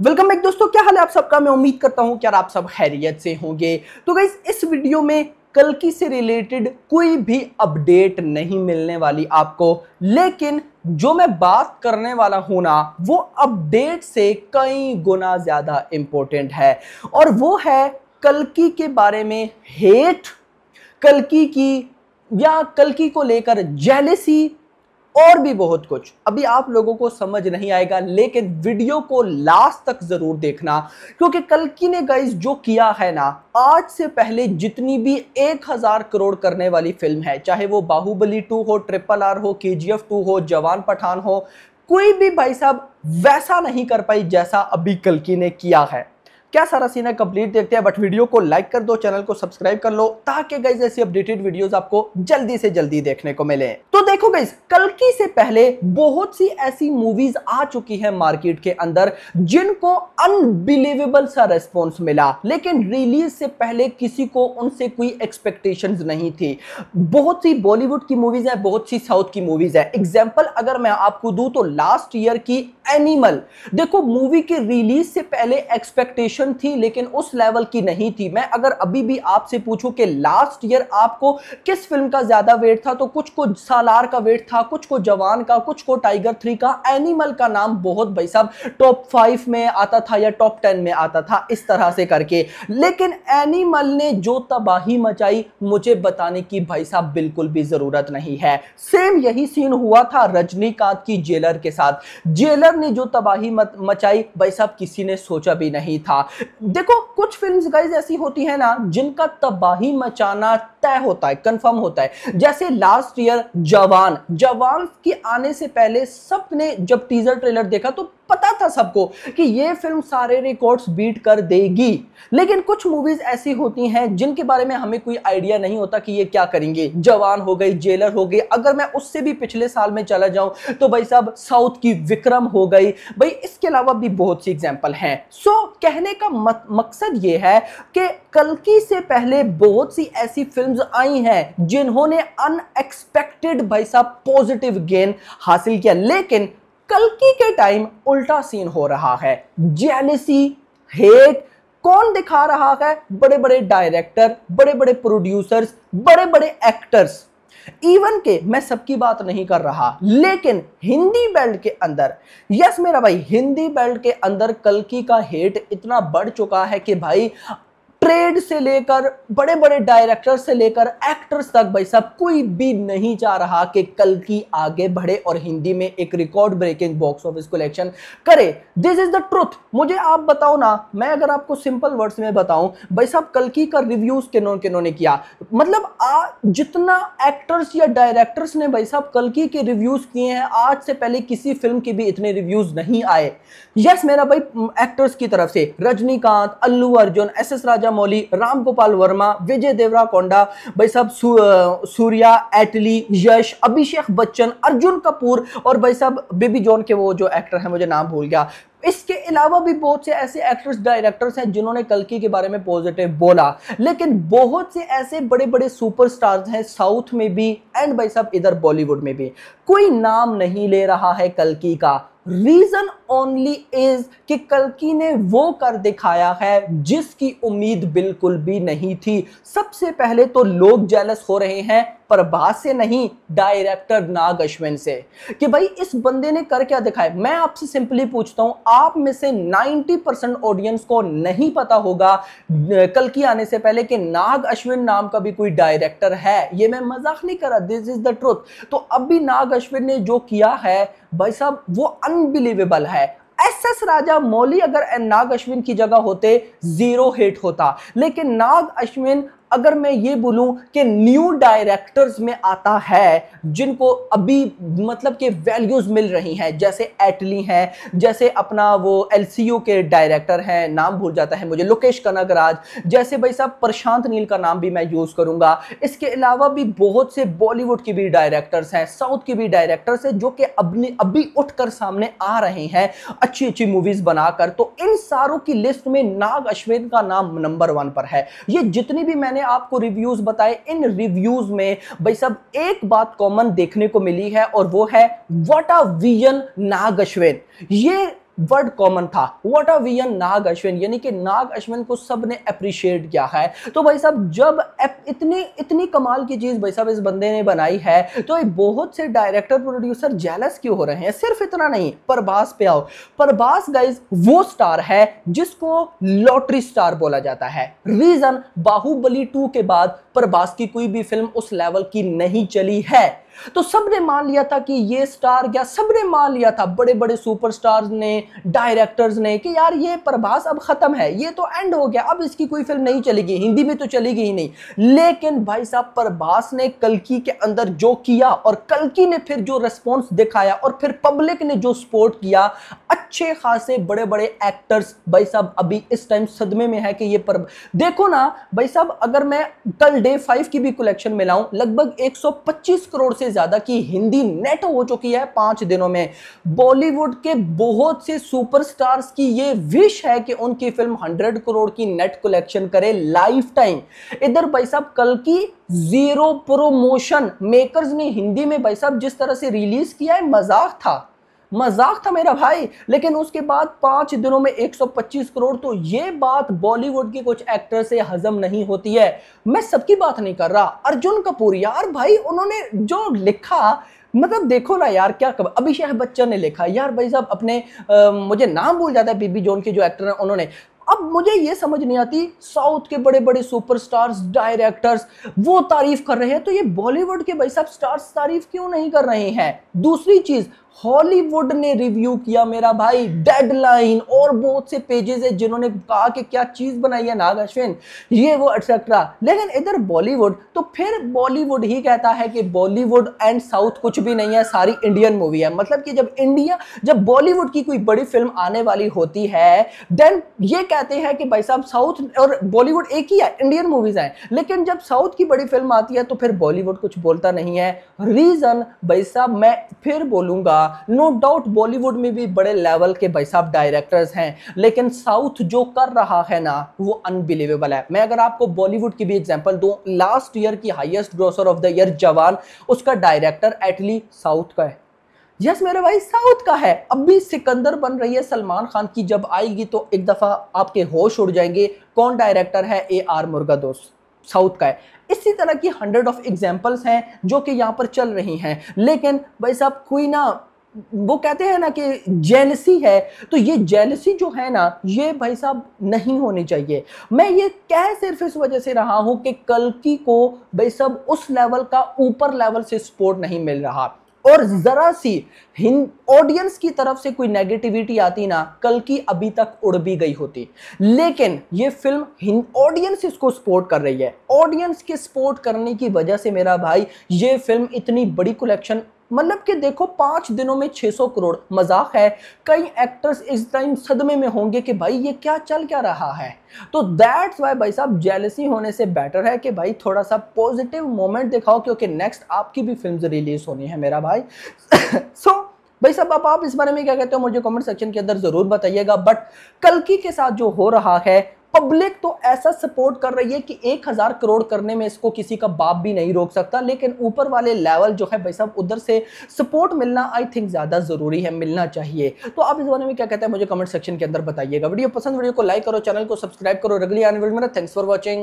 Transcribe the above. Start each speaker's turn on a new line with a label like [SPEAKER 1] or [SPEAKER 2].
[SPEAKER 1] Welcome back दोस्तों, क्या हाल है आप सबका। मैं उम्मीद करता हूं कि यार आप सब खैरियत से होंगे। तो गाइस, इस वीडियो में कल्कि से रिलेटेड कोई भी अपडेट नहीं मिलने वाली आपको, लेकिन जो मैं बात करने वाला हूं ना, वो अपडेट से कई गुना ज्यादा इंपॉर्टेंट है। और वो है कल्कि के बारे में हेट, कल्कि की या कल्कि को लेकर जेलेसी और भी बहुत कुछ। अभी आप लोगों को समझ नहीं आएगा, लेकिन वीडियो को लास्ट तक जरूर देखना, क्योंकि कल्कि ने गाइस जो किया है ना, आज से पहले जितनी भी 1000 करोड़ करने वाली फिल्म है, चाहे वो बाहुबली 2 हो, RRR हो, KGF 2 हो, जवान पठान हो, कोई भी भाई साहब वैसा नहीं कर पाई जैसा अभी कल्कि ने किया है। क्या सारा सीन है, कंप्लीट देखते हैं। बट वीडियो को लाइक कर दो, चैनल को सब्सक्राइब कर लो, ताकि गाइस ऐसी अपडेटेड वीडियोस आपको जल्दी से जल्दी देखने को मिले। तो देखो गाइस, कल्कि से पहले बहुत सी ऐसी मूवीज आ चुकी है मार्केट के अंदर जिनको अनबिलीवेबल सा रेस्पॉन्स मिला, लेकिन रिलीज से पहले किसी को उनसे कोई एक्सपेक्टेशंस नहीं थी। बहुत सी बॉलीवुड की मूवीज है, बहुत सी साउथ की मूवीज है। एग्जाम्पल अगर मैं आपको दूं तो लास्ट ईयर की एनिमल, देखो मूवी के रिलीज से पहले एक्सपेक्टेशन थी, लेकिन उस लेवल की नहीं थी। मैं अगर अभी भी आपसे पूछूं कि लास्ट ईयर आपको किस फिल्म का ज्यादा वेट था, तो कुछ को सालार का वेट था, कुछ को जवान का, कुछ को टाइगर 3 का। एनिमल का नाम बहुत भाई साहब टॉप 5 में आता था या टॉप 10 में आता था, इस तरह से करके। लेकिन एनिमल ने जो तबाही मचाई, मुझे बताने की भाई साहब बिल्कुल भी जरूरत नहीं है। सेम यही सीन हुआ था रजनीकांत की जेलर के साथ। जेलर ने जो तबाही मचाई भाई साहब, किसी ने सोचा भी नहीं था। देखो, कुछ फिल्म्स गाइस ऐसी होती है ना, जिनका तबाही मचाना तय होता है, कंफर्म होता है। जैसे लास्ट ईयर जवान की आने से पहले सबने जब टीजर ट्रेलर देखा तो पता था सबको कि ये फिल्म सारे रिकॉर्ड्स बीट कर देगी। लेकिन कुछ मूवीज ऐसी होती हैं जिनके बारे में हमें कोई आइडिया नहीं होता कि ये क्या करेंगे। जवान हो गई, जेलर हो गई, अगर मैं उससे भी पिछले साल में चला जाऊं तो भाई साहब साउथ की विक्रम हो गई भाई। इसके अलावा भी बहुत सी एग्जांपल हैं। सो कहने का मकसद ये है कि कल्कि से पहले बहुत सी ऐसी फिल्म्स आई हैं जिन्होंने अनएक्सपेक्टेड भाई साहब पॉजिटिव गेन हासिल किया, लेकिन कल्कि के टाइम उल्टा सीन हो रहा है। जेलेसी, हेट कौन दिखा रहा है? बड़े बड़े डायरेक्टर, बड़े बड़े प्रोड्यूसर्स, बड़े बड़े एक्टर्स। इवन के मैं सबकी बात नहीं कर रहा, लेकिन हिंदी बेल्ट के अंदर, यस मेरा भाई, हिंदी बेल्ट के अंदर कल्कि का हेट इतना बढ़ चुका है कि भाई ट्रेड से लेकर बड़े बड़े डायरेक्टर से लेकर एक्टर्स तक भाई साहब कोई भी नहीं चाह रहा कि कल्कि आगे बढ़े और हिंदी में एक record breaking box office collection करे। This is the truth. मुझे आप बताओ ना, मैं अगर आपको सिंपल वर्ड्स में बताऊं भाई साहब, कल्कि का रिव्यूज किन्होंने किया, मतलब जितना एक्टर्स या डायरेक्टर्स ने भाई साहब कल्कि के रिव्यूज किए हैं, आज से पहले किसी फिल्म के भी इतने रिव्यूज नहीं आए। यस मेरा भाई, एक्टर्स की तरफ से रजनीकांत, अल्लू अर्जुन, SS राजामौली, राम गोपाल वर्मा, विजय देवराकोंडा, भाई साहब सूर्या, एटली, यश, अभिषेक बच्चन, अर्जुन कपूर, और भाई साहब बेबी जॉन के वो जो एक्टर है, मुझे नाम भूल गया। इसके अलावा भी बहुत से ऐसे एक्टर्स, डायरेक्टर्स हैं जिन्होंने कल्कि के बारे में पॉजिटिव बोला। लेकिन बहुत से ऐसे बड़े बड़े सुपरस्टार्स हैं साउथ में भी एंड भाई साहब इधर बॉलीवुड में भी, कोई नाम नहीं ले रहा है कल्कि का। रीजन ओनली इज कि कल्कि ने वो कर दिखाया है जिसकी उम्मीद बिल्कुल भी नहीं थी। सबसे पहले तो लोग जेलस हो रहे हैं प्रभास से नहीं, डायरेक्टर नाग अश्विन से, कि भाई इस बंदे ने कर क्या दिखाया। मैं आपसे सिंपली पूछता हूं, आप में से 90% ऑडियंस को नहीं पता होगा कल्कि आने से पहले कि नाग अश्विन नाम का भी कोई डायरेक्टर है। ये मैं मजाक नहीं कर रहा, दिस इज द ट्रुथ। तो अब भी नाग अश्विन ने जो किया है भाई साहब, वो अनबिलीवेबल है। SS राजामौली अगर नाग अश्विन की जगह होते, जीरो हिट होता। लेकिन नाग अश्विन, अगर मैं ये बोलूं कि न्यू डायरेक्टर्स में आता है जिनको अभी मतलब के वैल्यूज मिल रही हैं, जैसे एटली हैं, जैसे अपना वो LCU के डायरेक्टर हैं, नाम भूल जाता है मुझे, लोकेश कनगराज, जैसे भाई साहब प्रशांत नील का नाम भी मैं यूज करूंगा। इसके अलावा भी बहुत से बॉलीवुड के भी डायरेक्टर्स हैं, साउथ के भी डायरेक्टर्स हैं, जो कि अभी उठकर सामने आ रहे हैं अच्छी अच्छी मूवीज बनाकर। तो इन सारों की लिस्ट में नाग अश्विन का नाम नंबर 1 पर है। ये जितनी भी मैंने आपको रिव्यूज बताए, इन रिव्यूज में भाई साहब एक बात कॉमन देखने को मिली है, और वो है व्हाट अ विजन नाग अश्विन। ये वर्ड कॉमन था, व्हाट अ वियन नाग अश्विन, यानी कि नाग अश्विन को सबने अप्रिशिएट किया है। तो भाई साहब जब इतनी इतनी कमाल की चीज भाई साहब इस बंदे ने बनाई है तो ये बहुत से डायरेक्टर प्रोड्यूसर जेलस क्यों हो रहे हैं। सिर्फ इतना नहीं, प्रभास पे आओ। प्रभास गाइस वो स्टार है जिसको लॉटरी स्टार बोला जाता है। रीजन, बाहुबली 2 के बाद प्रभास की कोई भी फिल्म उस लेवल की नहीं चली है। तो सबने मान लिया था कि ये स्टार, क्या सबने मान लिया था, बड़े बड़े सुपरस्टार्स ने, डायरेक्टर्स ने, कि यार ये प्रभास अब खत्म है, ये तो एंड हो गया, अब इसकी कोई फिल्म नहीं चलेगी, हिंदी में तो चलेगी ही नहीं। लेकिन भाई साहब प्रभास ने कल्कि के अंदर जो किया और कल्कि ने फिर जो रिस्पॉन्स दिखाया और फिर पब्लिक ने जो सपोर्ट किया, अच्छे खासे बड़े बड़े एक्टर्स भाई साहब अभी इस टाइम सदमे में है कि ये देखो ना भाई साहब, अगर मैं कल डे 5 की भी कलेक्शन मिलाऊं, लगभग 125 करोड़ से ज्यादा की हिंदी नेट हो चुकी है 5 दिनों में। बॉलीवुड के बहुत से सुपरस्टार्स की ये विश है कि उनकी फिल्म 100 करोड़ की नेट कलेक्शन करे लाइफ टाइम। इधर भाई साहब कल की जीरो प्रमोशन, मेकर्स ने हिंदी में भाई साहब जिस तरह से रिलीज किया है, मजाक था मेरा भाई। लेकिन उसके बाद 5 दिनों में 125 करोड़, तो ये बात बॉलीवुड के कुछ एक्टर से हजम नहीं होती है। मैं सबकी बात नहीं कर रहा, अर्जुन कपूर यार भाई, उन्होंने जो लिखा, मतलब देखो ना यार, क्या अभिषेक बच्चन ने लिखा यार भाई साहब अपने मुझे नाम भूल जाता है, बेबी जॉन के जो एक्टर हैं उन्होंने। अब मुझे ये समझ नहीं आती, साउथ के बड़े बड़े सुपरस्टार्स, डायरेक्टर्स वो तारीफ कर रहे हैं, तो ये बॉलीवुड के भाई साहब स्टार्स तारीफ क्यों नहीं कर रहे हैं। दूसरी चीज, हॉलीवुड ने रिव्यू किया मेरा भाई, डेडलाइन और बहुत से पेजेस है जिन्होंने कहा कि क्या चीज बनाई है नाग अश्विन, ये वो एटसेट्रा। लेकिन इधर बॉलीवुड, तो फिर बॉलीवुड ही कहता है कि बॉलीवुड एंड साउथ कुछ भी नहीं है, सारी इंडियन मूवी है। मतलब कि जब बॉलीवुड की कोई बड़ी फिल्म आने वाली होती है, देन ये कहते हैं कि भाई साहब साउथ और बॉलीवुड एक ही है, इंडियन मूवीज हैं। लेकिन जब साउथ की बड़ी फिल्म आती है तो फिर बॉलीवुड कुछ बोलता नहीं है। रीजन भाई साहब मैं फिर बोलूंगा, नो डाउट बॉलीवुड में भी बड़े लेवल के भाई साहब डायरेक्टर्स हैं, लेकिन साउथ जो कर रहा है ना वो अनबिलीवेबल है। मैं अगर आपको बॉलीवुड की भी एग्जांपल दूं, लास्ट ईयर की highest grocer of the year जवान, उसका डायरेक्टर एटली साउथ का है। यस मेरे भाई, साउथ का है। अब भी सिकंदर बन रही है सलमान खान की, जब आएगी तो एक दफा आपके होश उड़ जाएंगे। कौन डायरेक्टर है? AR मुरुगदोस, साउथ का है। इसी तरह की 100 ऑफ एग्जांपल्स हैं जो कि यहां पर चल रही हैं। लेकिन भाई साहब कोई ना, वो कहते हैं ना कि जेलसी है, तो ये जेलसी जो है ना, ये भाई साहब नहीं होनी चाहिए। मैं ये कह सिर्फ इस वजह से रहा हूं कि कल्कि को भाई साहब उस लेवल का, ऊपर लेवल से सपोर्ट नहीं मिल रहा। और जरा सी ऑडियंस की तरफ से कोई नेगेटिविटी आती ना, कल्कि अभी तक उड़ भी गई होती। लेकिन ये फिल्म ऑडियंस इसको सपोर्ट कर रही है। ऑडियंस के सपोर्ट करने की वजह से मेरा भाई ये फिल्म इतनी बड़ी कलेक्शन, मतलब कि देखो 5 दिनों में 600 करोड़, मजाक है। कई एक्टर्स इस टाइम सदमे में होंगे कि भाई ये क्या चल क्या रहा है। तो दैट्स वाई भाई साहब जेलसी होने से बेटर है कि भाई थोड़ा सा पॉजिटिव मोमेंट दिखाओ, क्योंकि नेक्स्ट आपकी भी फिल्म रिलीज होनी है मेरा भाई। सो भाई साहब अब आप इस बारे में क्या कहते हो मुझे कमेंट सेक्शन के अंदर जरूर बताइएगा। बट कल्कि के साथ जो हो रहा है, पब्लिक तो ऐसा सपोर्ट कर रही है कि 1000 करोड़ करने में इसको किसी का बाप भी नहीं रोक सकता। लेकिन ऊपर वाले लेवल जो है भाई साहब, उधर से सपोर्ट मिलना आई थिंक ज्यादा जरूरी है, मिलना चाहिए। तो आप इस बारे में क्या कहते हैं मुझे कमेंट सेक्शन के अंदर बताइएगा। वीडियो पसंद, वीडियो को लाइक करो, चैनल को सब्सक्राइब करो। अगली आने वाली में थैंक्स फॉर वॉचिंग।